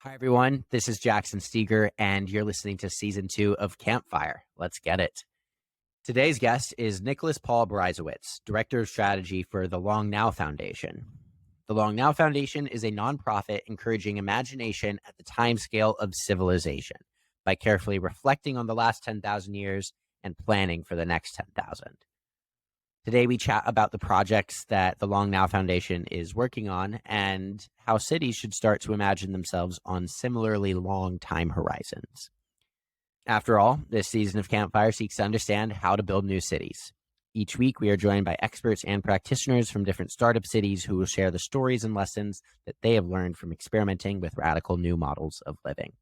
Hi, everyone. This is Jackson Steger, and you're listening to Season 2 of Campfire. Let's get it. Today's guest is Nicholas Paul Brysiewicz, Director of Strategy for the Long Now Foundation. The Long Now Foundation is a nonprofit encouraging imagination at the timescale of civilization by carefully reflecting on the last 10,000 years and planning for the next 10,000. Today, we chat about the projects that the Long Now Foundation is working on and how cities should start to imagine themselves on similarly long time horizons. After all, this season of Campfire seeks to understand how to build new cities. Each week, we are joined by experts and practitioners from different startup cities who will share the stories and lessons that they have learned from experimenting with radical new models of living.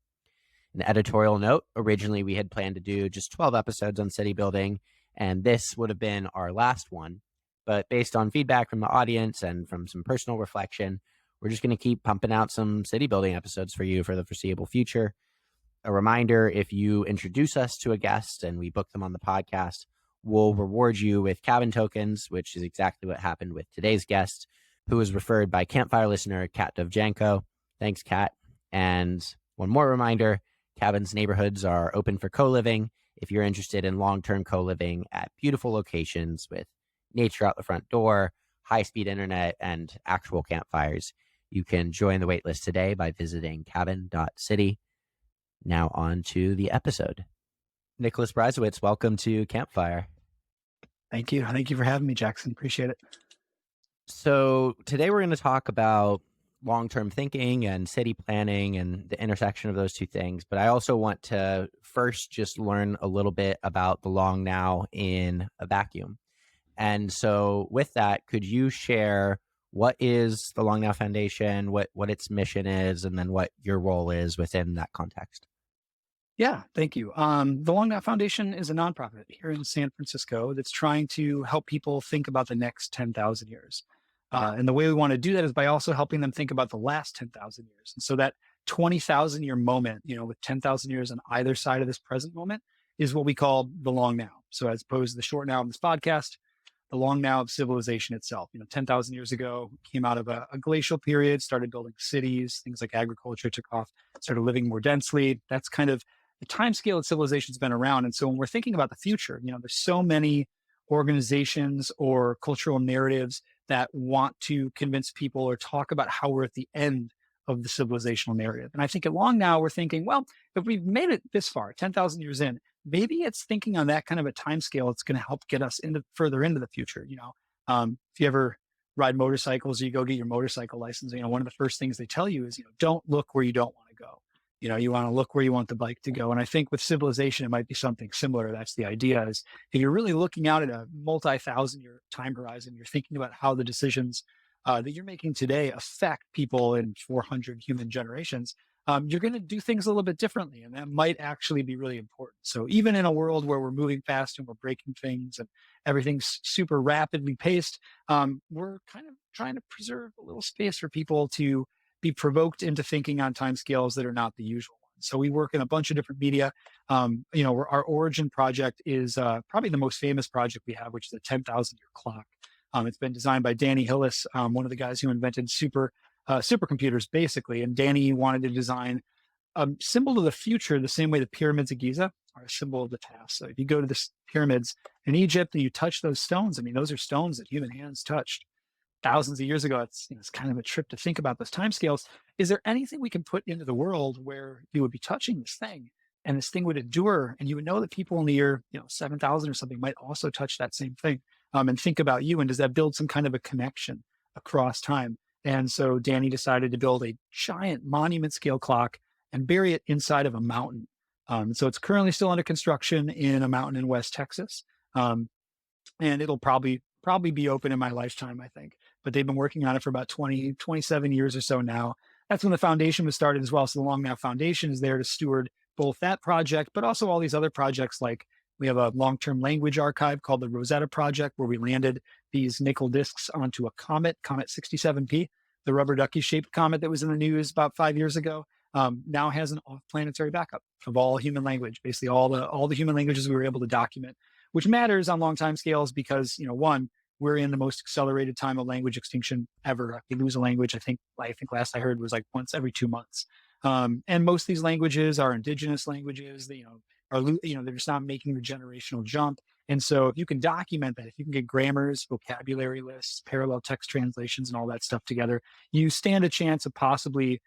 An editorial note, originally we had planned to do just 12 episodes on city building, and this would have been our last one. But based on feedback from the audience and from some personal reflection, we're just going to keep pumping out some city building episodes for you for the foreseeable future. A reminder, if you introduce us to a guest and we book them on the podcast, we'll reward you with cabin tokens, which is exactly what happened with today's guest, who was referred by Campfire listener Kat Dovjanko. Thanks, Kat. And one more reminder, Cabin's neighborhoods are open for co-living. If you're interested in long-term co-living at beautiful locations with nature out the front door, high-speed internet, and actual campfires, you can join the waitlist today by visiting cabin.city. Now on to the episode. Nicholas Brysiewicz, welcome to Campfire. Thank you. Thank you for having me, Jackson. Appreciate it. So today we're going to talk about long-term thinking and city planning and the intersection of those two things. But I also want to first just learn a little bit about the Long Now in a vacuum. And so with that, could you share what is the Long Now Foundation, what its mission is, and then what your role is within that context? Yeah, thank you. The Long Now Foundation is a nonprofit here in San Francisco that's trying to help people think about the next 10,000 years. And the way we want to do that is by also helping them think about the last 10,000 years. And so that 20,000 year moment, with 10,000 years on either side of this present moment is what we call the long now. So as opposed to the short now of this podcast, the long now of civilization itself. 10,000 years ago, came out of a glacial period, started building cities, things like agriculture took off, started living more densely. That's kind of the time scale that civilization's been around. And so when we're thinking about the future, there's so many organizations or cultural narratives that want to convince people or talk about how we're at the end of the civilizational narrative. And I think at Long Now, we're thinking, well, if we've made it this far, 10,000 years in, maybe it's thinking on that kind of a time scale. It's going to help get us further into the future. If you ever ride motorcycles or you go get your motorcycle license, one of the first things they tell you is, don't look where you don't want to go. You want to look where you want the bike to go. And I think with civilization, it might be something similar. That's the idea is if you're really looking out at a multi-thousand year time horizon, you're thinking about how the decisions that you're making today affect people in 400 human generations, you're going to do things a little bit differently. And that might actually be really important. So even in a world where we're moving fast and we're breaking things and everything's super rapidly paced, we're kind of trying to preserve a little space for people to be provoked into thinking on timescales that are not the usual ones. So we work in a bunch of different media. Our origin project is probably the most famous project we have, which is a 10,000 year clock. It's been designed by Danny Hillis, one of the guys who invented supercomputers, basically. And Danny wanted to design a symbol of the future the same way the pyramids of Giza are a symbol of the past. So if you go to the pyramids in Egypt and you touch those stones, those are stones that human hands touched thousands of years ago. It's kind of a trip to think about those timescales. Is there anything we can put into the world where you would be touching this thing and this thing would endure, and you would know that people in the year 7,000 or something might also touch that same thing and think about you? And does that build some kind of a connection across time? And so Danny decided to build a giant monument scale clock and bury it inside of a mountain. So it's currently still under construction in a mountain in West Texas, and it'll probably be open in my lifetime, I think. But they've been working on it for about 27 years or so now. That's when the foundation was started as well. So the Long Now Foundation is there to steward both that project, but also all these other projects. Like we have a long-term language archive called the Rosetta Project, where we landed these nickel discs onto a comet 67P, the rubber ducky shaped comet that was in the news about 5 years ago. Now has an off-planetary backup of all human language, basically all the human languages we were able to document, which matters on long time scales because, one, we're in the most accelerated time of language extinction ever. If we lose a language, I think last I heard was like once every 2 months. And most of these languages are indigenous languages. They, they're just not making the generational jump. And so if you can document that, if you can get grammars, vocabulary lists, parallel text translations, and all that stuff together, you stand a chance of possibly,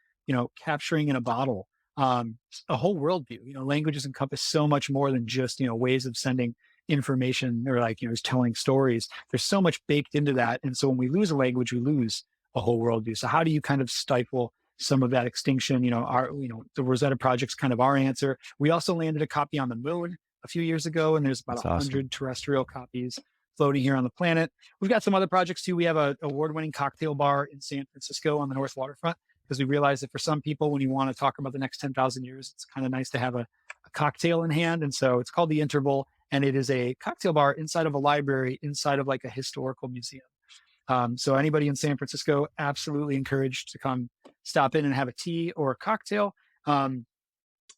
capturing in a bottle a whole worldview. Languages encompass so much more than just, ways of sending information or like, just telling stories. There's so much baked into that. And so when we lose a language, we lose a whole worldview. So how do you kind of stifle some of that extinction? The Rosetta Project's kind of our answer. We also landed a copy on the moon a few years ago, and there's about That's 100 awesome. terrestrial copies floating here on the planet. We've got some other projects too. We have a award-winning cocktail bar in San Francisco on the North Waterfront, because we realize that for some people, when you want to talk about the next 10,000 years, it's kind of nice to have a cocktail in hand. And so it's called The Interval, and it is a cocktail bar inside of a library, inside of like a historical museum. So anybody in San Francisco, absolutely encouraged to come stop in and have a tea or a cocktail. And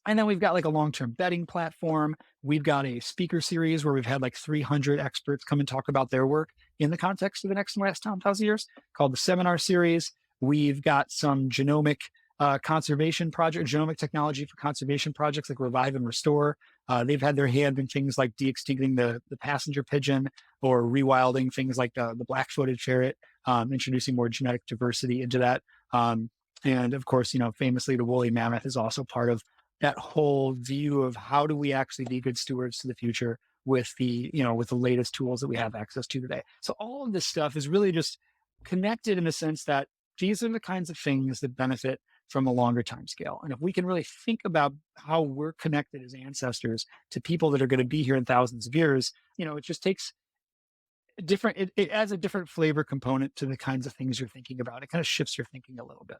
then we've got like a long-term betting platform. We've got a speaker series where we've had like 300 experts come and talk about their work in the context of the next 10,000 years, called the Seminar Series. We've got some genomic conservation project, genomic technology for conservation projects like Revive and Restore. They've had their hand in things like de-extincting the passenger pigeon, or rewilding things like the black-footed ferret, introducing more genetic diversity into that. And of course, famously, the woolly mammoth is also part of that whole view of how do we actually be good stewards to the future with the latest tools that we have access to today. So all of this stuff is really just connected in the sense that these are the kinds of things that benefit from a longer time scale. And if we can really think about how we're connected as ancestors to people that are going to be here in thousands of years, it just takes it adds a different flavor component to the kinds of things you're thinking about. It kind of shifts your thinking a little bit.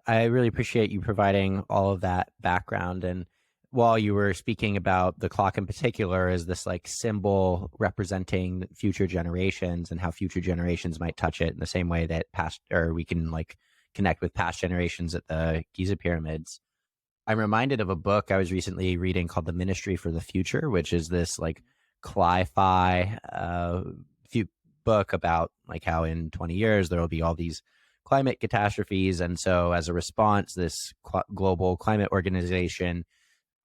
I really appreciate you providing all of that background. And while you were speaking about the clock in particular as this like symbol representing future generations and how future generations might touch it in the same way that we can like connect with past generations at the Giza pyramids, I'm reminded of a book I was recently reading called The Ministry for the Future, which is this like cli-fi book about like how in 20 years there will be all these climate catastrophes. And so as a response, this global climate organization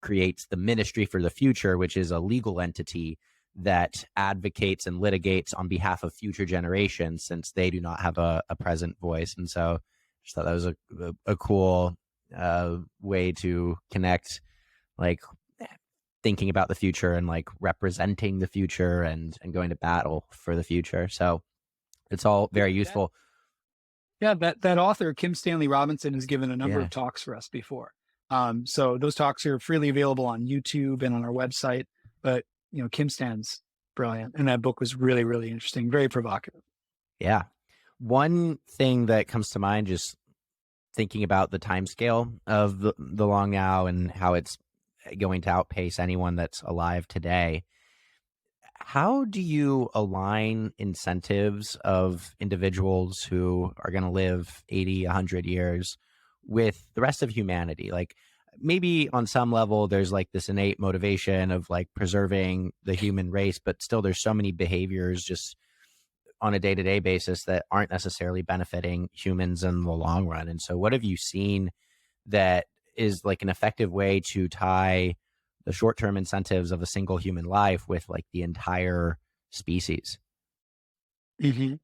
creates the Ministry for the Future, which is a legal entity that advocates and litigates on behalf of future generations, since they do not have a present voice. And so I just thought that was a cool way to connect, like thinking about the future and like representing the future and going to battle for the future. So it's all very useful. Yeah, that author, Kim Stanley Robinson, has given a number of talks for us before. So those talks are freely available on YouTube and on our website. But, Kim Stan's brilliant. And that book was really, really interesting, very provocative. Yeah. One thing that comes to mind, just thinking about the timescale of the long now and how it's going to outpace anyone that's alive today. How do you align incentives of individuals who are going to live 80, 100 years with the rest of humanity? Like maybe on some level, there's like this innate motivation of like preserving the human race, but still there's so many behaviors just on a day-to-day basis that aren't necessarily benefiting humans in the long run. And so what have you seen that is like an effective way to tie the short-term incentives of a single human life with like the entire species? Mm-hmm.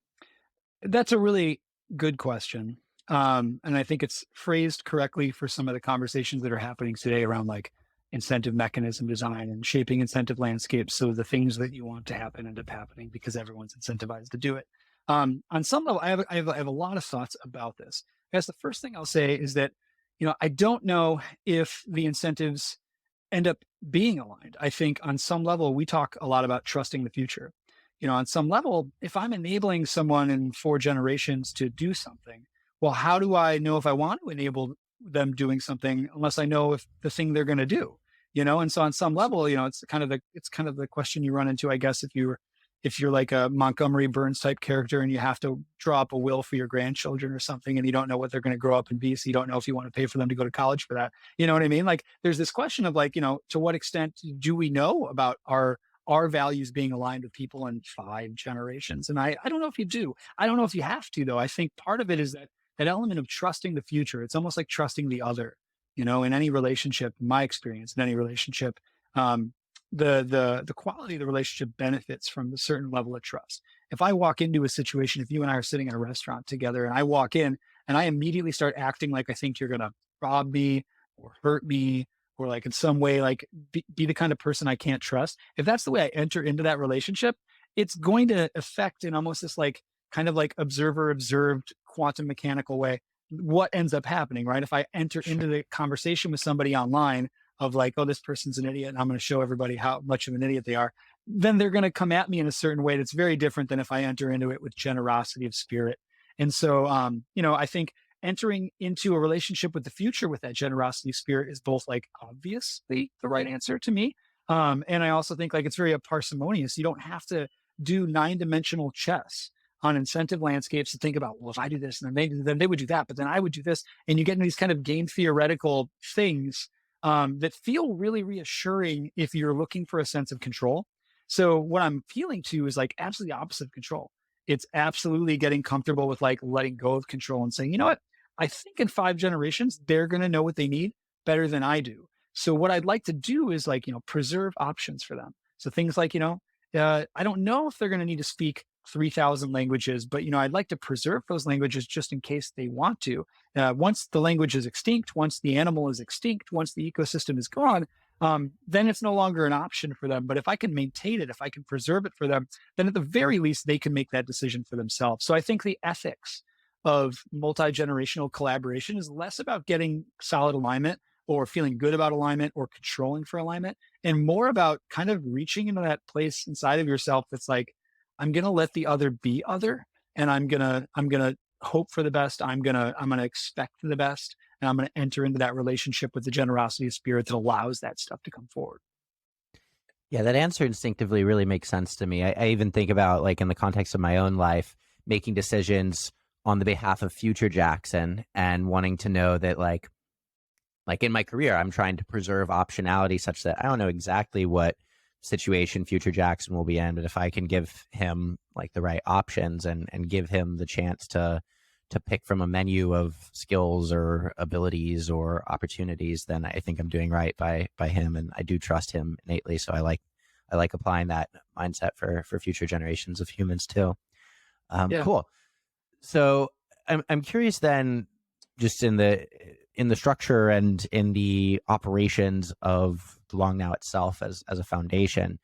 That's a really good question. And I think it's phrased correctly for some of the conversations that are happening today around like incentive mechanism design and shaping incentive landscapes. So the things that you want to happen end up happening because everyone's incentivized to do it. On some level, I have a lot of thoughts about this. I guess the first thing I'll say is that, I don't know if the incentives end up being aligned. I think on some level, we talk a lot about trusting the future. On some level, if I'm enabling someone in 4 generations to do something, well, how do I know if I want to enable them doing something unless I know if the thing they're going to do? And so on some level, it's kind of the question you run into, I guess, if you're like a Montgomery Burns type character and you have to draw up a will for your grandchildren or something, and you don't know what they're going to grow up and be, so you don't know if you want to pay for them to go to college for that. You know what I mean? Like there's this question of like, to what extent do we know about our values being aligned with people in 5 generations? And I don't know if you do. I don't know if you have to, though. I think part of it is that that element of trusting the future. It's almost like trusting the other, in any relationship, in my experience, in any relationship, um, the quality of the relationship benefits from a certain level of trust. If I walk into a situation, if you and I are sitting in a restaurant together and I walk in and I immediately start acting like I think you're going to rob me or hurt me or like in some way, like be the kind of person I can't trust. If that's the way I enter into that relationship, it's going to affect in almost this like kind of like observer observed quantum mechanical way what ends up happening, right? If I enter into the conversation with somebody online of like, oh, this person's an idiot and I'm going to show everybody how much of an idiot they are, then they're going to come at me in a certain way that's very different than if I enter into it with generosity of spirit. And so, I think entering into a relationship with the future with that generosity of spirit is both like obviously the right answer to me. And I also think like it's very parsimonious. You don't have to do 9-dimensional chess on incentive landscapes to think about, well, if I do this, and then they would do that, but then I would do this. And you get into these kind of game theoretical things that feel really reassuring if you're looking for a sense of control. So what I'm feeling too is like absolutely opposite of control. It's absolutely getting comfortable with like letting go of control and saying, you know what, I think in 5 generations, they're going to know what they need better than I do. So what I'd like to do is like, preserve options for them. So things like, I don't know if they're going to need to speak 3,000 languages, but I'd like to preserve those languages just in case they want to. Once the language is extinct, once the animal is extinct, once the ecosystem is gone, then it's no longer an option for them. But if I can maintain it, if I can preserve it for them, then at the very least they can make that decision for themselves. So I think the ethics of multi-generational collaboration is less about getting solid alignment or feeling good about alignment or controlling for alignment, and more about kind of reaching into that place inside of yourself that's like, I'm going to let the other be other, and I'm going to hope for the best. I'm going to expect the best, and I'm going to enter into that relationship with the generosity of spirit that allows that stuff to come forward. Yeah, that answer instinctively really makes sense to me. I even think about like in the context of my own life, making decisions on the behalf of future Jackson and wanting to know that like in my career, I'm trying to preserve optionality such that I don't know exactly what situation future Jackson will be in, but if I can give him like the right options and give him the chance to pick from a menu of skills or abilities or opportunities, then I think I'm doing right by him, and I do trust him innately. So I like applying that mindset for future generations of humans too. Yeah. Cool. So I'm curious then, just in the structure and in the operations of the Long Now itself as a foundation,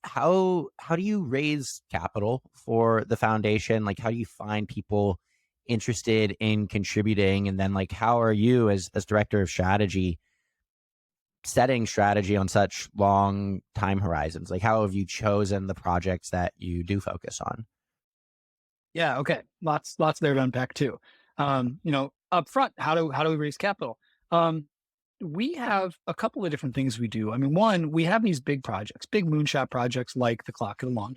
how do you raise capital for the foundation? Like, how do you find people interested in contributing? And then like, how are you as director of strategy setting strategy on such long time horizons? Like, how have you chosen the projects that you do focus on? Yeah. Okay. Lots there to unpack too. Up front, how do we raise capital? We have a couple of different things we do. I mean, one, we have these big projects, big moonshot projects like the Clock of the Long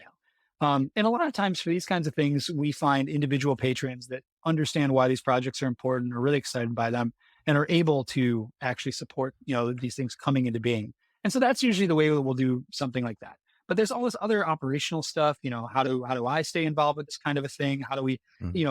Now. And a lot of times for these kinds of things, we find individual patrons that understand why these projects are important, are really excited by them, and are able to actually support, these things coming into being. And so that's usually the way we'll do something like that. But there's all this other operational stuff. How do I stay involved with this kind of a thing? How do we,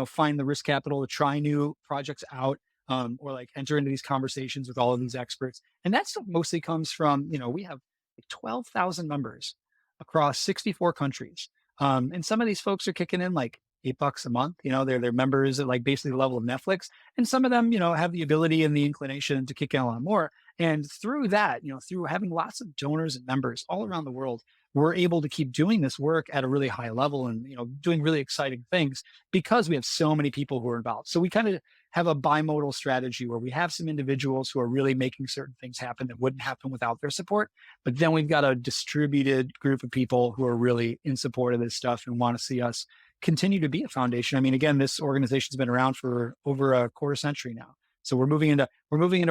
find the risk capital to try new projects out, or like enter into these conversations with all of these experts? And that stuff mostly comes from, we have like 12,000 members across 64 countries. And some of these folks are kicking in like $8 a month. They're members at like basically the level of Netflix. And some of them, have the ability and the inclination to kick in a lot more. And through that, through having lots of donors and members all around the world, we're able to keep doing this work at a really high level and, doing really exciting things because we have so many people who are involved. So we kind of have a bimodal strategy where we have some individuals who are really making certain things happen that wouldn't happen without their support. But then we've got a distributed group of people who are really in support of this stuff and want to see us continue to be a foundation. I mean, again, this organization's been around for over a quarter century now. So we're moving into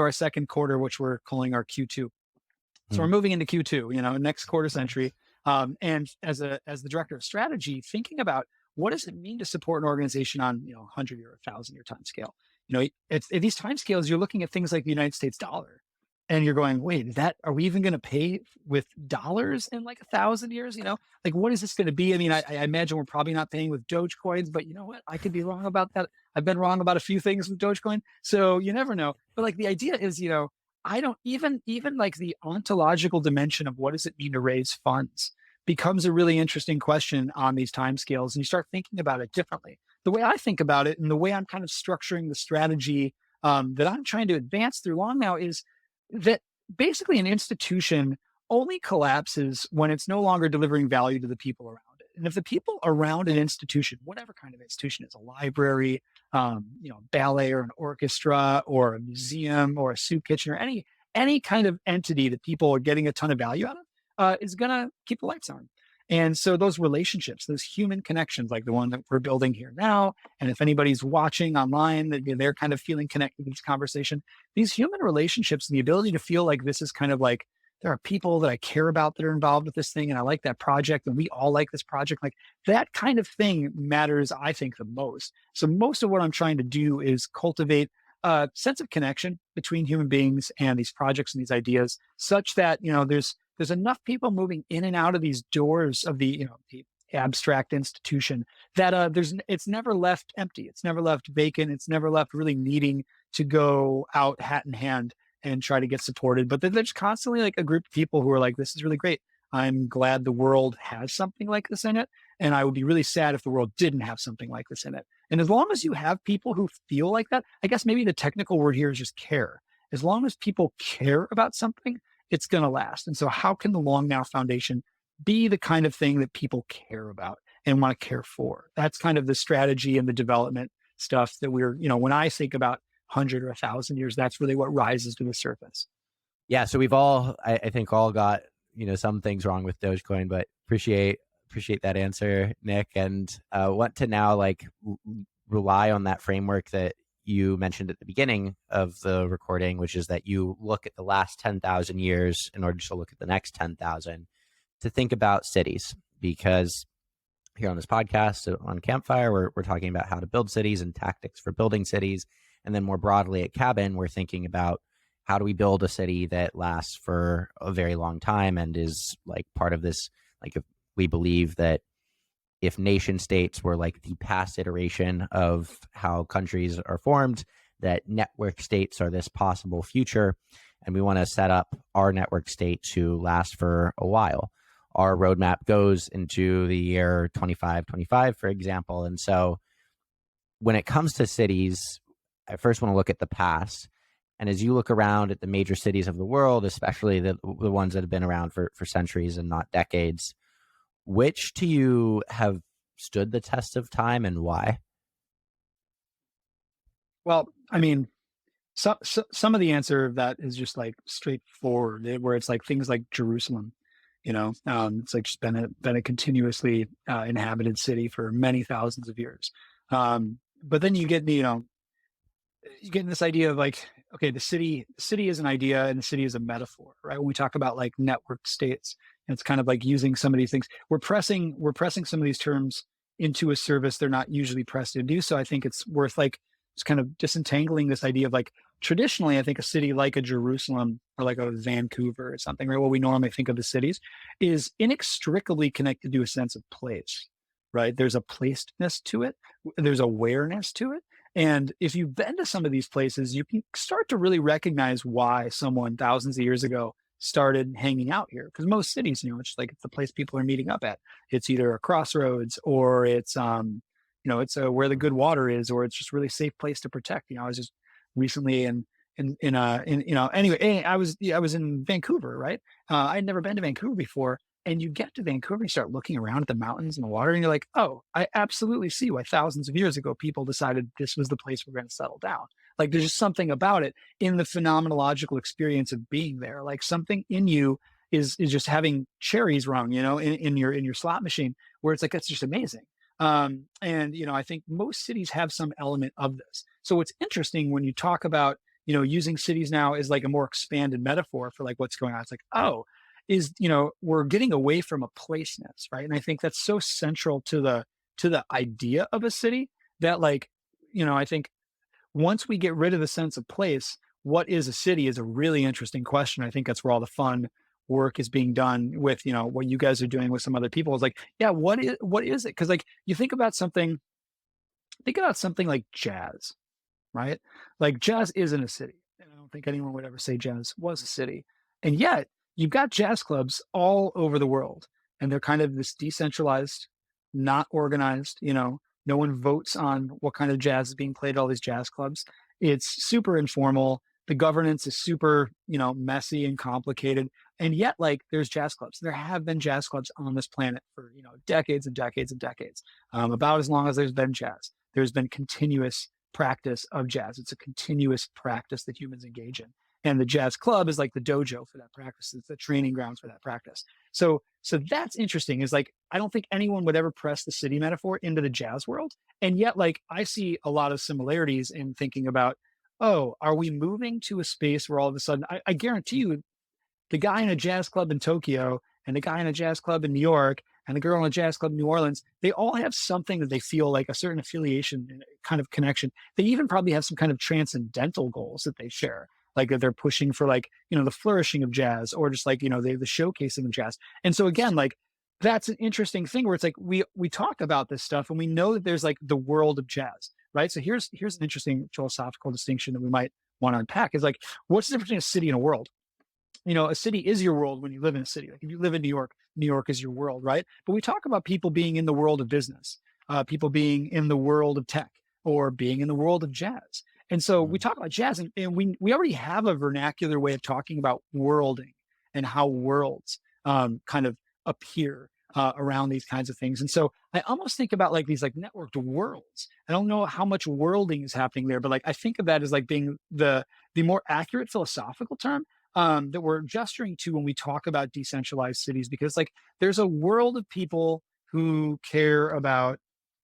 our second quarter, which we're calling our Q2. So we're moving into Q2, next quarter century. And as the director of strategy, thinking about what does it mean to support an organization on 100-year or 1,000-year time scale? At these time scales, you're looking at things like the United States dollar. And you're going, wait, are we even going to pay with dollars in like 1,000 years? Like, what is this going to be? I mean, I imagine we're probably not paying with Dogecoins, but you know what? I could be wrong about that. I've been wrong about a few things with Dogecoin. So you never know. But like the idea is, I don't even like the ontological dimension of what does it mean to raise funds becomes a really interesting question on these timescales. And you start thinking about it differently. The way I think about it and the way I'm kind of structuring the strategy that I'm trying to advance through long now is that basically an institution only collapses when it's no longer delivering value to the people around it. And if the people around an institution, whatever kind of institution it's a library, ballet or an orchestra or a museum or a soup kitchen or any kind of entity that people are getting a ton of value out of, is going to keep the lights on. And so those relationships, those human connections, like the one that we're building here now, and if anybody's watching online, that they're kind of feeling connected to this conversation, these human relationships and the ability to feel like this is kind of like, there are people that I care about that are involved with this thing, and I like that project, and we all like this project. Like that kind of thing matters, I think, the most. So most of what I'm trying to do is cultivate a sense of connection between human beings and these projects and these ideas, such that there's enough people moving in and out of these doors of the abstract institution that it's never left empty. It's never left vacant. It's never left really needing to go out hat in hand and try to get supported. But there's constantly like a group of people who are like, this is really great. I'm glad the world has something like this in it. And I would be really sad if the world didn't have something like this in it. And as long as you have people who feel like that, I guess maybe the technical word here is just care. As long as people care about something, it's going to last. And so how can the Long Now Foundation be the kind of thing that people care about and want to care for? That's kind of the strategy and the development stuff that when I think about 100 or 1,000 years, that's really what rises to the surface. Yeah. So we've all, I think, all got, some things wrong with Dogecoin, but appreciate that answer, Nick. And want to now rely on that framework that you mentioned at the beginning of the recording, which is that you look at the last 10,000 years in order to look at the next 10,000 to think about cities. Because here on this podcast on Campfire, we're talking about how to build cities and tactics for building cities. And then more broadly at Cabin, we're thinking about how do we build a city that lasts for a very long time and is like part of this, like if we believe that if nation states were like the past iteration of how countries are formed, that network states are this possible future. And we want to set up our network state to last for a while. Our roadmap goes into the year 2525, for example. And so when it comes to cities, I first want to look at the past. And as you look around at the major cities of the world, especially the ones that have been around for centuries and not decades, which to you have stood the test of time and why? Well, I mean, some of the answer of that is just like straightforward, where it's like things like Jerusalem. It's like just been a continuously inhabited city for many thousands of years. But then you get this idea of like, okay, the city is an idea and the city is a metaphor, right? When we talk about like network states, it's kind of like using some of these things. We're pressing some of these terms into a service they're not usually pressed to do. So I think it's worth like just kind of disentangling this idea of like, traditionally, I think a city like a Jerusalem or like a Vancouver or something, right? What we normally think of as cities is inextricably connected to a sense of place, right? There's a placedness to it. There's awareness to it. And if you've been to some of these places, you can start to really recognize why someone thousands of years ago started hanging out here. Because most cities, it's like it's the place people are meeting up at. It's either a crossroads or it's it's where the good water is, or it's just really safe place to protect. I was just recently anyway, I was in Vancouver, right? I'd never been to Vancouver before. And you get to Vancouver, you start looking around at the mountains and the water, and you're like, oh, I absolutely see why thousands of years ago people decided this was the place we're going to settle down. Like there's just something about it in the phenomenological experience of being there. Like something in you is just having cherries rung, in your slot machine, where it's like, that's just amazing. And I think most cities have some element of this. So it's interesting when you talk about, using cities now as like a more expanded metaphor for like what's going on. It's like, oh, we're getting away from a placeness, right? And I think that's so central to the idea of a city that like, I think once we get rid of the sense of place, what is a city is a really interesting question. I think that's where all the fun work is being done with, what you guys are doing with some other people. Is like, yeah, what is it? Because like you think about something like jazz, right? Like jazz isn't a city. And I don't think anyone would ever say jazz was a city. And yet you've got jazz clubs all over the world. And they're kind of this decentralized, not organized, no one votes on what kind of jazz is being played at all these jazz clubs. It's super informal. The governance is super, messy and complicated. And yet, like, there's jazz clubs. There have been jazz clubs on this planet for, decades and decades and decades, about as long as there's been jazz. There's been continuous practice of jazz. It's a continuous practice that humans engage in. And the jazz club is like the dojo for that practice. It's the training grounds for that practice. So that's interesting. Is like, I don't think anyone would ever press the city metaphor into the jazz world. And yet, like, I see a lot of similarities in thinking about, oh, are we moving to a space where all of a sudden, I guarantee you, the guy in a jazz club in Tokyo and the guy in a jazz club in New York and the girl in a jazz club in New Orleans, they all have something that they feel like a certain affiliation and kind of connection. They even probably have some kind of transcendental goals that they share, like that they're pushing for, like, the flourishing of jazz, or just like, the showcasing of jazz. And so again, like, that's an interesting thing where it's like we talk about this stuff and we know that there's like the world of jazz, right? So here's an interesting philosophical distinction that we might want to unpack is like, what's the difference between a city and a world? A city is your world when you live in a city. Like if you live in New York is your world, right? But we talk about people being in the world of business, people being in the world of tech, or being in the world of jazz. And so we talk about jazz, and we already have a vernacular way of talking about worlding and how worlds kind of appear around these kinds of things. And so I almost think about like these like networked worlds. I don't know how much worlding is happening there, but like I think of that as like being the more accurate philosophical term that we're gesturing to when we talk about decentralized cities, because like there's a world of people who care about,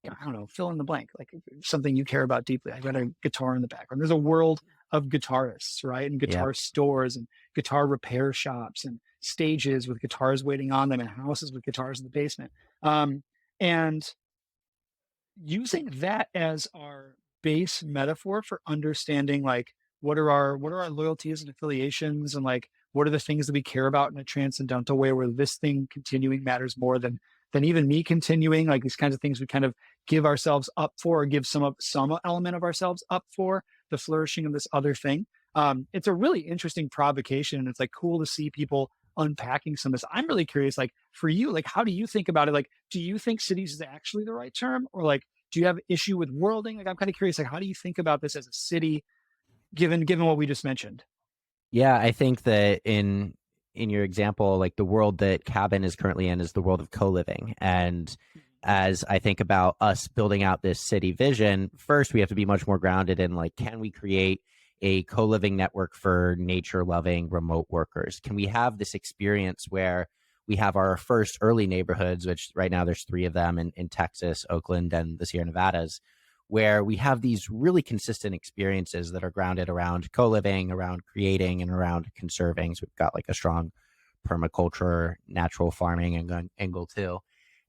I don't know, fill in the blank, like something you care about deeply. I got a guitar in the background. There's a world of guitarists, right? And guitar stores and guitar repair shops and stages with guitars waiting on them and houses with guitars in the basement. And using that as our base metaphor for understanding like what are our loyalties and affiliations, and like what are the things that we care about in a transcendental way where this thing continuing matters more than even me continuing, like these kinds of things we kind of give ourselves up for, or give some element of ourselves up for the flourishing of this other thing. It's a really interesting provocation, and it's like cool to see people unpacking some of this. I'm really curious, like for you, like how do you think about it? Like, do you think cities is actually the right term, or like do you have issue with worlding? Like I'm kind of curious, like how do you think about this as a city, given what we just mentioned? Yeah, I think that in your example, like the world that Cabin is currently in is the world of co-living. And as I think about us building out this city vision, first we have to be much more grounded in like, can we create a co-living network for nature-loving remote workers? Can we have this experience where we have our first early neighborhoods, which right now there's 3 of them in Texas, Oakland, and the Sierra Nevadas, where we have these really consistent experiences that are grounded around co-living, around creating, and around conserving. So we've got like a strong permaculture, natural farming angle too.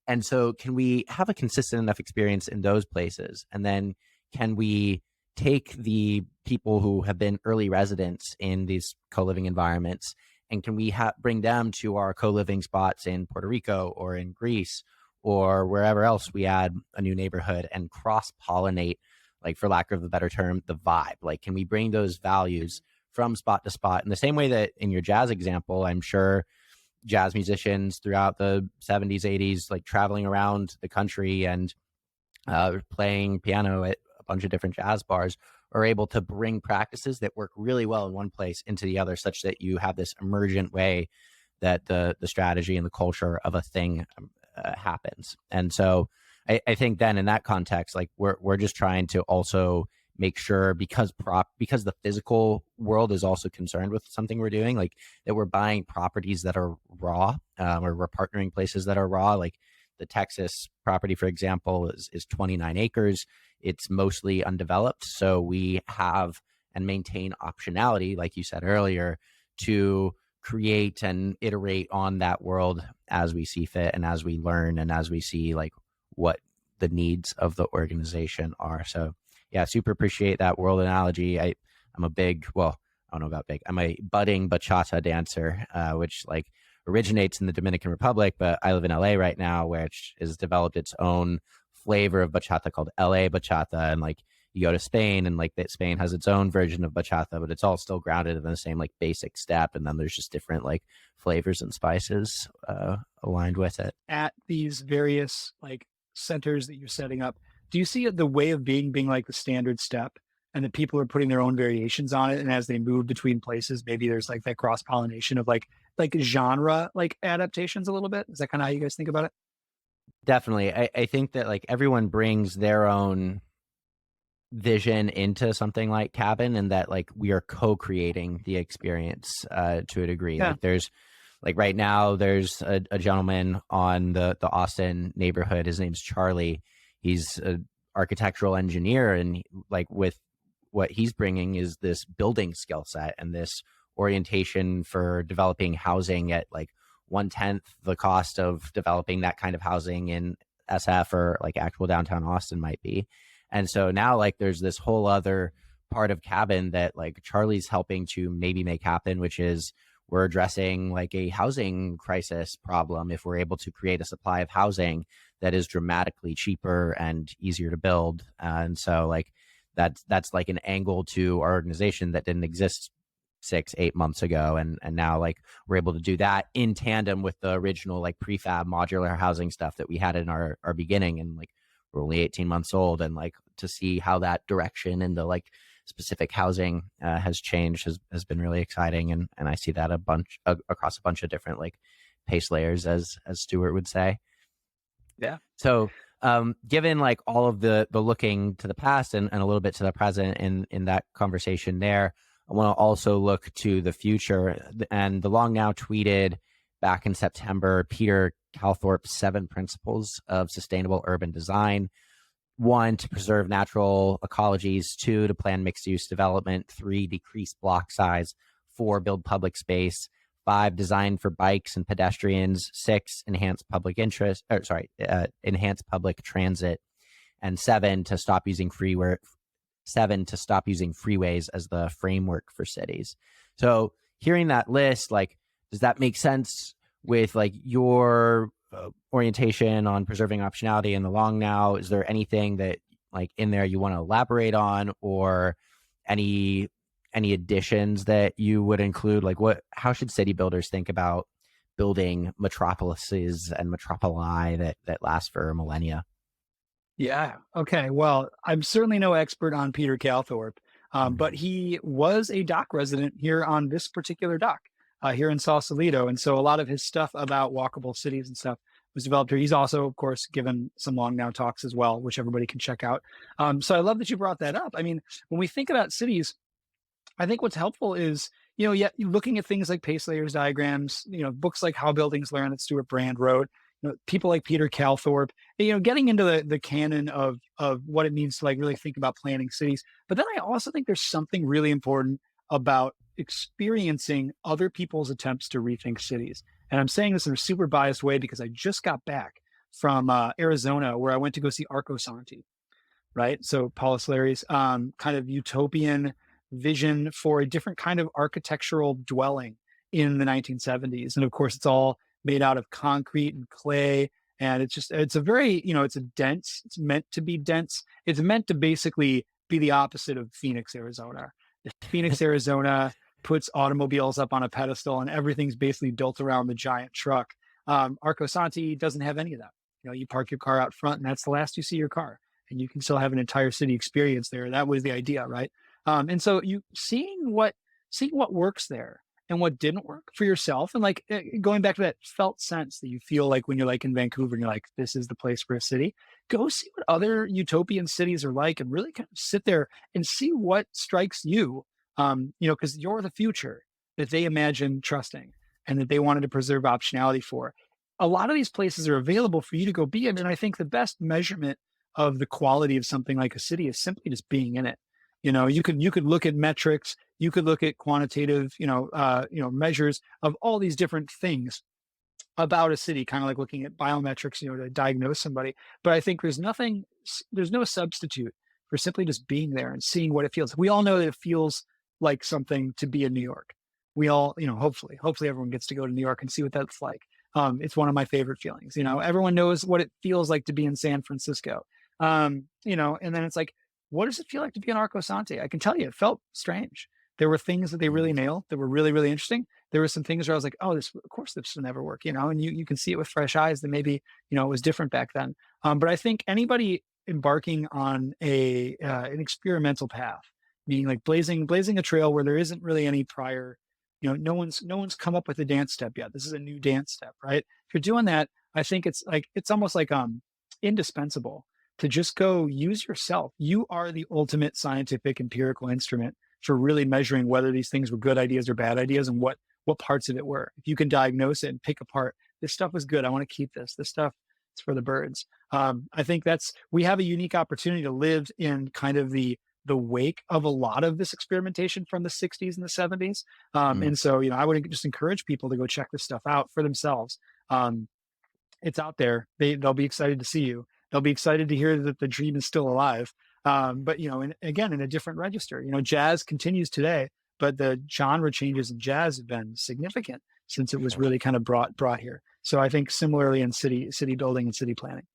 And so can we have a consistent enough experience in those places? And then can we take the people who have been early residents in these co-living environments, and can we bring them to our co-living spots in Puerto Rico or in Greece or wherever else we add a new neighborhood, and cross-pollinate, like for lack of a better term, the vibe? Like, can we bring those values from spot to spot in the same way that in your jazz example, I'm sure jazz musicians throughout the 70s, 80s, like traveling around the country and playing piano at a bunch of different jazz bars, are able to bring practices that work really well in one place into the other, such that you have this emergent way that the strategy and the culture of a thing happens. And so I think then in that context, like we're just trying to also make sure, because the physical world is also concerned with something we're doing, like that we're buying properties that are raw, or we're partnering places that are raw. Like the Texas property, for example, is 29 acres. It's mostly undeveloped. So we have and maintain optionality, like you said earlier, to create and iterate on that world as we see fit, and as we learn, and as we see like what the needs of the organization are. So yeah, super appreciate that world analogy. I'm a big, well, I don't know about big. I'm a budding bachata dancer, which like originates in the Dominican Republic, but I live in LA right now, which has developed its own flavor of bachata called LA bachata. And like you go to Spain, and like that Spain has its own version of bachata, but it's all still grounded in the same like basic step. And then there's just different like flavors and spices aligned with it. At these various like centers that you're setting up, do you see the way of being like the standard step, and that people are putting their own variations on it? And as they move between places, maybe there's like that cross pollination of like genre like adaptations a little bit. Is that kind of how you guys think about it? Definitely. I think that like everyone brings their own vision into something like Cabin, and that like we are co-creating the experience to a degree. Yeah. Like there's like right now there's a gentleman on the Austin neighborhood. His name's Charlie. He's an architectural engineer, and like with what he's bringing is this building skill set and this orientation for developing housing at like 1/10 the cost of developing that kind of housing in SF or like actual downtown Austin might be. And so now like there's this whole other part of Cabin that like Charlie's helping to maybe make happen, which is we're addressing like a housing crisis problem if we're able to create a supply of housing that is dramatically cheaper and easier to build. And so like that's like an angle to our organization that didn't exist 6-8 months ago, and now like we're able to do that in tandem with the original like prefab modular housing stuff that we had in our beginning. And like we're only 18 months old, and like to see how that direction into like specific housing has changed has been really exciting. And I see that a bunch across a bunch of different like pace layers, as Stuart would say. Yeah. So given like all of the looking to the past and a little bit to the present in that conversation there, I want to also look to the future. And the Long Now tweeted back in September, Peter Calthorpe's 7 principles of sustainable urban design. 1, to preserve natural ecologies. 2, to plan mixed use development. 3, decrease block size. 4, build public space. 5, design for bikes and pedestrians. 6, enhance public interest, enhance public transit. And 7, to stop using freeways as the framework for cities. So hearing that list, like, does that make sense with like your orientation on preserving optionality in the Long Now? Is there anything that like in there you want to elaborate on, or any additions that you would include? Like how should city builders think about building metropolises and metropoli that last for millennia? Yeah. Okay. Well, I'm certainly no expert on Peter Calthorpe, but he was a dock resident here on this particular dock here in Sausalito. And so a lot of his stuff about walkable cities and stuff was developed here. He's also, of course, given some Long Now talks as well, which everybody can check out. So I love that you brought that up. I mean, when we think about cities, I think what's helpful is, looking at things like pace layers diagrams, books like How Buildings Learn that Stuart Brand wrote, people like Peter Calthorpe, getting into the canon of what it means to like really think about planning cities. But then I also think there's something really important about experiencing other people's attempts to rethink cities. And I'm saying this in a super biased way because I just got back from Arizona, where I went to go see Arco Santi, right? So Paul Solari's kind of utopian vision for a different kind of architectural dwelling in the 1970s. And of course, it's all made out of concrete and clay. And it's a very, it's meant to be dense. It's meant to basically be the opposite of Phoenix, Arizona. Phoenix, Arizona puts automobiles up on a pedestal and everything's basically built around the giant truck. Arco Santi doesn't have any of that. You park your car out front and that's the last you see your car, and you can still have an entire city experience there. That was the idea, right? And so seeing what works there and what didn't work for yourself, and like going back to that felt sense that you feel like when you're like in Vancouver and you're like, this is the place for a city. Go see what other utopian cities are like, and really kind of sit there and see what strikes you. Because you're the future that they imagine trusting and that they wanted to preserve optionality for. A lot of these places are available for you to go be in, and I think the best measurement of the quality of something like a city is simply just being in it. You could look at metrics, you could look at quantitative, measures of all these different things about a city, kind of like looking at biometrics, to diagnose somebody. But I think there's no substitute for simply just being there and seeing what it feels. We all know that it feels like something to be in New York. We all, hopefully everyone gets to go to New York and see what that's like. It's one of my favorite feelings. Everyone knows what it feels like to be in San Francisco. And then it's like, what does it feel like to be in Arco Sante? I can tell you, it felt strange. There were things that they really nailed that were really, really interesting. There were some things where I was like, oh, of course this will never work, and you can see it with fresh eyes that maybe, it was different back then. But I think anybody embarking on an experimental path, meaning like blazing a trail where there isn't really any prior, no one's come up with a dance step yet. This is a new dance step, right? If you're doing that, I think it's almost like indispensable to just go use yourself. You are the ultimate scientific empirical instrument for really measuring whether these things were good ideas or bad ideas, and what parts of it were. If you can diagnose it and pick apart, this stuff was good, I want to keep this stuff is for the birds. I think we have a unique opportunity to live in kind of the wake of a lot of this experimentation from the 60s and the 70s. And so, I would just encourage people to go check this stuff out for themselves. It's out there. They'll be excited to see you. They'll be excited to hear that the dream is still alive. But, again, in a different register. Jazz continues today, but the genre changes in jazz have been significant since it was really kind of brought here. So I think similarly in city building and city planning.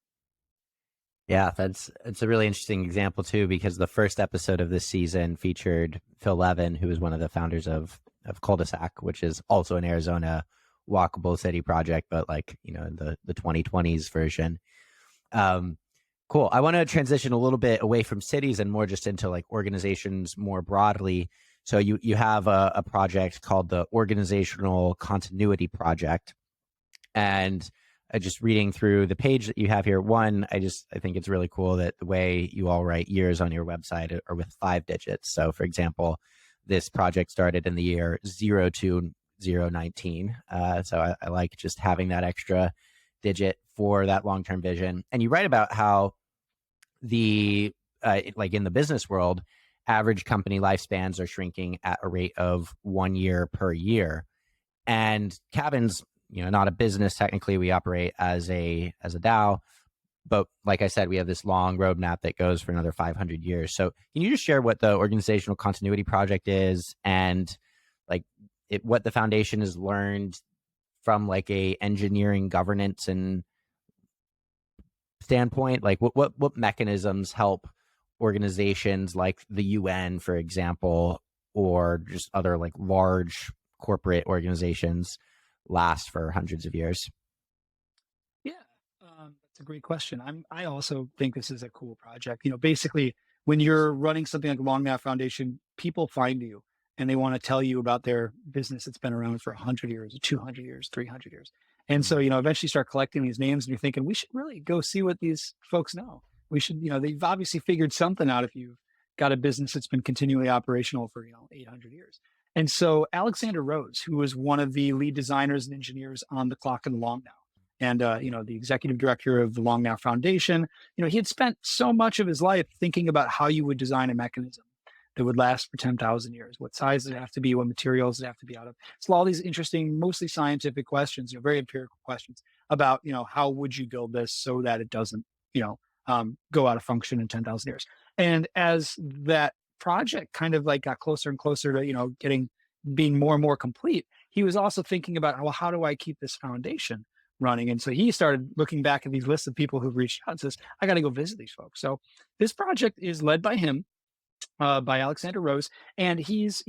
Yeah, it's a really interesting example too, because the first episode of this season featured Phil Levin, who is one of the founders of Cul-de-sac, which is also an Arizona walkable city project, but like, the 2020s version. Cool. I want to transition a little bit away from cities and more just into like organizations more broadly. So you have a project called the Organizational Continuity Project, and just reading through the page that you have here, I think it's really cool that the way you all write years on your website are with 5 digits. So for example, this project started in the year 02019. So I like just having that extra digit for that long-term vision. And you write about how like in the business world, average company lifespans are shrinking at a rate of 1 year per year. And Cabin's, not a business. Technically, we operate as a DAO, but like I said, we have this long roadmap that goes for another 500 years. So can you just share what the Organizational Continuity Project is, and like what the foundation has learned from like a engineering governance and standpoint? Like what mechanisms help organizations like the UN, for example, or just other like large corporate organizations last for hundreds of years? Yeah, that's a great question. I also think this is a cool project. Basically, when you're running something like Long Now Foundation, people find you and they want to tell you about their business that's been around for 100 years, 200 years, 300 years. And so, eventually start collecting these names, and you're thinking, we should really go see what these folks know. We should, they've obviously figured something out if you've got a business that's been continually operational for, 800 years. And so Alexander Rose, who was one of the lead designers and engineers on The Clock and the Long Now, and, the executive director of the Long Now Foundation, he had spent so much of his life thinking about how you would design a mechanism that would last for 10,000 years. What size does it have to be? What materials does it have to be out of? So all these interesting, mostly scientific questions, very empirical questions about, how would you build this so that it doesn't, go out of function in 10,000 years. And as that project kind of like got closer and closer to, being more and more complete, he was also thinking about, well, how do I keep this foundation running? And so he started looking back at these lists of people who've reached out and says, I got to go visit these folks. So this project is led by him, by Alexander Rose, and he's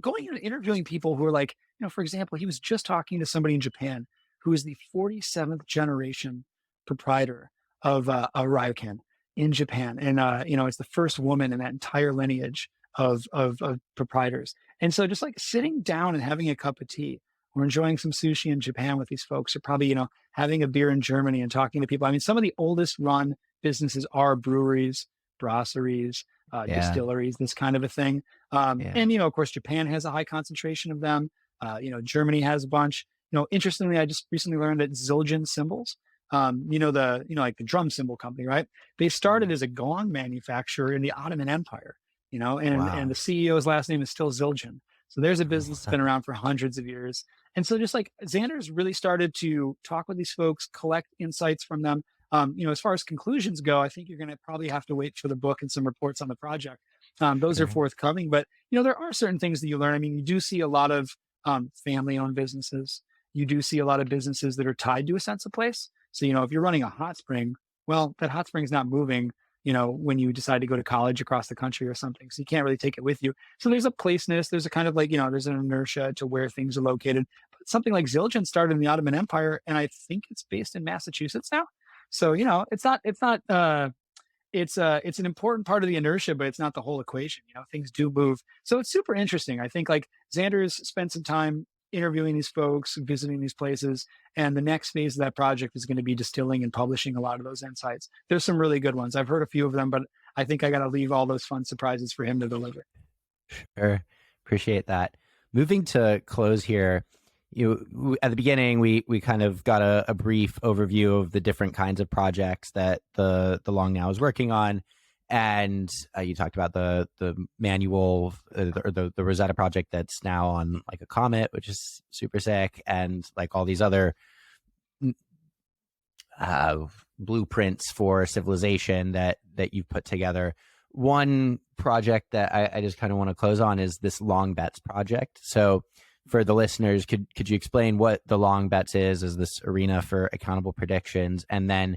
going and interviewing people who are like, for example, he was just talking to somebody in Japan who is the 47th generation proprietor of a Ryokan in Japan, and it's the first woman in that entire lineage of proprietors. And so just like sitting down and having a cup of tea, or enjoying some sushi in Japan with these folks, or probably having a beer in Germany and talking to people. I mean, some of the oldest run businesses are breweries, brasseries, distilleries, this kind of a thing. And, of course, Japan has a high concentration of them. Germany has a bunch. Interestingly, I just recently learned that Zildjian cymbals, like the drum cymbal company, right? They started as a gong manufacturer in the Ottoman Empire, and the CEO's last name is still Zildjian. So there's a business that's been around for hundreds of years. And so just like Xander's really started to talk with these folks, collect insights from them. As far as conclusions go, I think you're going to probably have to wait for the book and some reports on the project. Those are Sure. forthcoming, but there are certain things that you learn. I mean, you do see a lot of family-owned businesses. You do see a lot of businesses that are tied to a sense of place. So, if you're running a hot spring, well, that hot spring is not moving, when you decide to go to college across the country or something. So you can't really take it with you. So there's a placeness, there's a kind of like, there's an inertia to where things are located. But something like Zildjian started in the Ottoman Empire, and I think it's based in Massachusetts now. So, it's an important part of the inertia, but it's not the whole equation. Things do move. So it's super interesting. I think like Xander's spent some time interviewing these folks, visiting these places, and the next phase of that project is going to be distilling and publishing a lot of those insights. There's some really good ones. I've heard a few of them, but I think I got to leave all those fun surprises for him to deliver. Sure. Appreciate that. Moving to close here, at the beginning, we kind of got a brief overview of the different kinds of projects that the Long Now is working on. And you talked about the manual or the Rosetta project that's now on like a comet, which is super sick, and like all these other blueprints for civilization that you've put together. One project that I just kind of want to close on is this Long Bets project. So for the listeners, could you explain what the Long Bets is this arena for accountable predictions? And then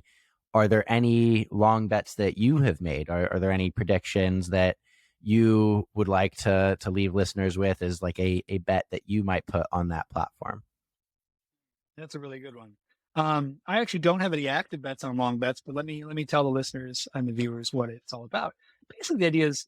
are there any long bets that you have made? Are there any predictions that you would like to leave listeners with as like a bet that you might put on that platform? That's a really good one. I actually don't have any active bets on long bets, but let me tell the listeners and the viewers what it's all about. Basically, the idea is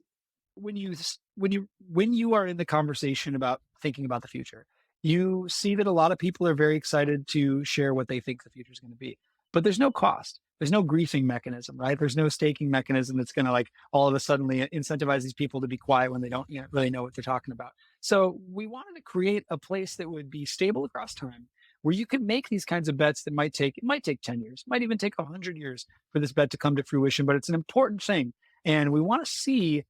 when you are in the conversation about thinking about the future, you see that a lot of people are very excited to share what they think the future is going to be, but there's no cost. There's no griefing mechanism, right? There's no staking mechanism that's going to like all of a sudden incentivize these people to be quiet when they don't really know what they're talking about. So we wanted to create a place that would be stable across time, where you can make these kinds of bets that might take 10 years, might even take 100 years for this bet to come to fruition, but it's an important thing. And we want to see,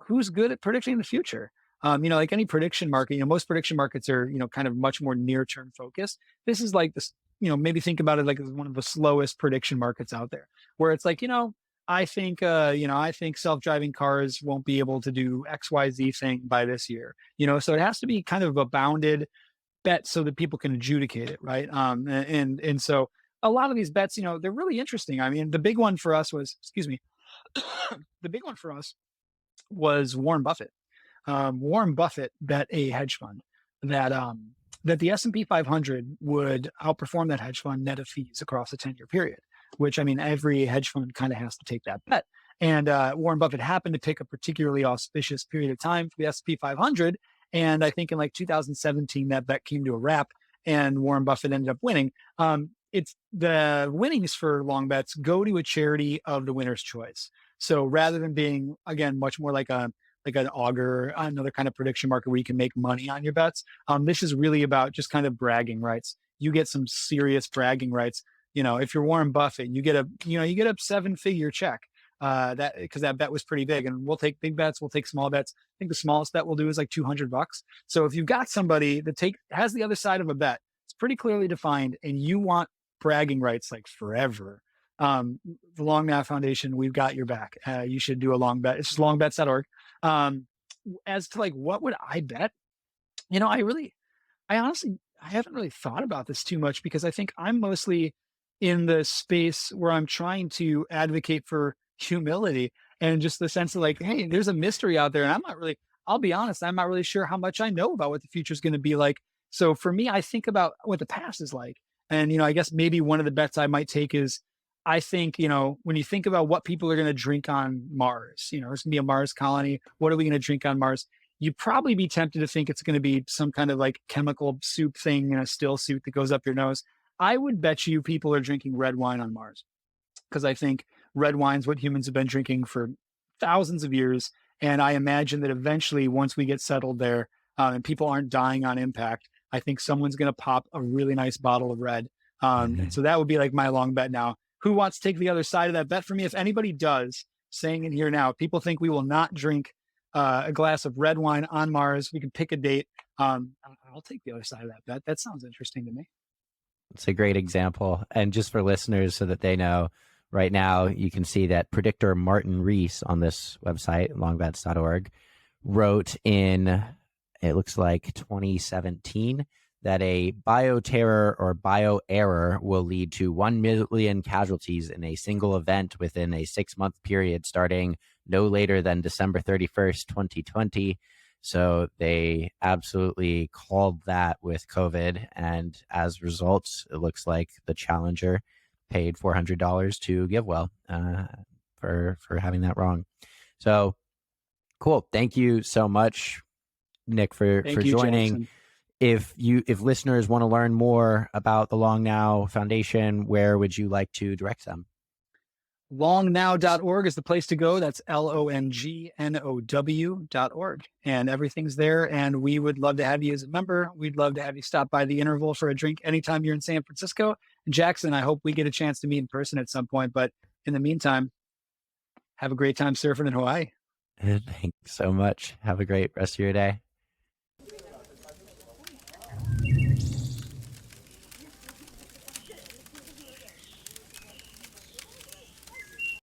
who's good at predicting the future. Like any prediction market, most prediction markets are, kind of much more near-term focused. This is like this, maybe think about it like one of the slowest prediction markets out there, where it's like, I think self-driving cars won't be able to do XYZ thing by this year, so it has to be kind of a bounded bet so that people can adjudicate it, right? And so a lot of these bets, they're really interesting. I mean, the big one for us was, excuse me, the big one for us was Warren Buffett. Warren Buffett bet a hedge fund that that the S&P 500 would outperform that hedge fund net of fees across a 10-year period, which, I mean, every hedge fund kind of has to take that bet. And Warren Buffett happened to pick a particularly auspicious period of time for the S&P 500. And I think in like 2017, that bet came to a wrap and Warren Buffett ended up winning. It's the winnings for long bets go to a charity of the winner's choice. So rather than being, again, much more like an augur, another kind of prediction market where you can make money on your bets, this is really about just kind of bragging rights. You get some serious bragging rights. If you're Warren Buffett, you get a 7-figure check. Because that bet was pretty big, and we'll take big bets, we'll take small bets. I think the smallest bet we'll do is like $200. So if you've got somebody that has the other side of a bet, it's pretty clearly defined, and you want bragging rights like forever. The Long Now Foundation, we've got your back. You should do a long bet. It's just longbets.org. As to like what would I bet? I honestly haven't really thought about this too much, because I think I'm mostly in the space where I'm trying to advocate for humility and just the sense of like, hey, there's a mystery out there, and I'll be honest, I'm not really sure how much I know about what the future is going to be like. So for me, I think about what the past is like. And, I guess maybe one of the bets I might take is, I think, when you think about what people are going to drink on Mars, there's going to be a Mars colony. What are we going to drink on Mars? You'd probably be tempted to think it's going to be some kind of like chemical soup thing in a still suit that goes up your nose. I would bet you people are drinking red wine on Mars, because I think red wine's what humans have been drinking for thousands of years. And I imagine that eventually, once we get settled there and people aren't dying on impact, I think someone's going to pop a really nice bottle of red. And so that would be like my long bet now. Who wants to take the other side of that bet for me? If anybody does, saying it here now, people think we will not drink a glass of red wine on Mars. We can pick a date. I'll take the other side of that bet. That sounds interesting to me. It's a great example. And just for listeners so that they know, right now, you can see that predictor Martin Rees on this website, longbets.org, wrote in, it looks like 2017, that a bioterror or bioerror will lead to 1 million casualties in a single event within a 6-month period starting no later than December 31st, 2020. So they absolutely called that with COVID. And as a result, it looks like the challenger paid $400 to GiveWell for having that wrong. So cool. Thank you so much, Nick, for joining. Jackson. If listeners want to learn more about the Long Now Foundation, where would you like to direct them? Longnow.org is the place to go. That's LONGNOW.org. And everything's there. And we would love to have you as a member. We'd love to have you stop by the interval for a drink anytime you're in San Francisco. And Jackson, I hope we get a chance to meet in person at some point. But in the meantime, have a great time surfing in Hawaii. Thanks so much. Have a great rest of your day.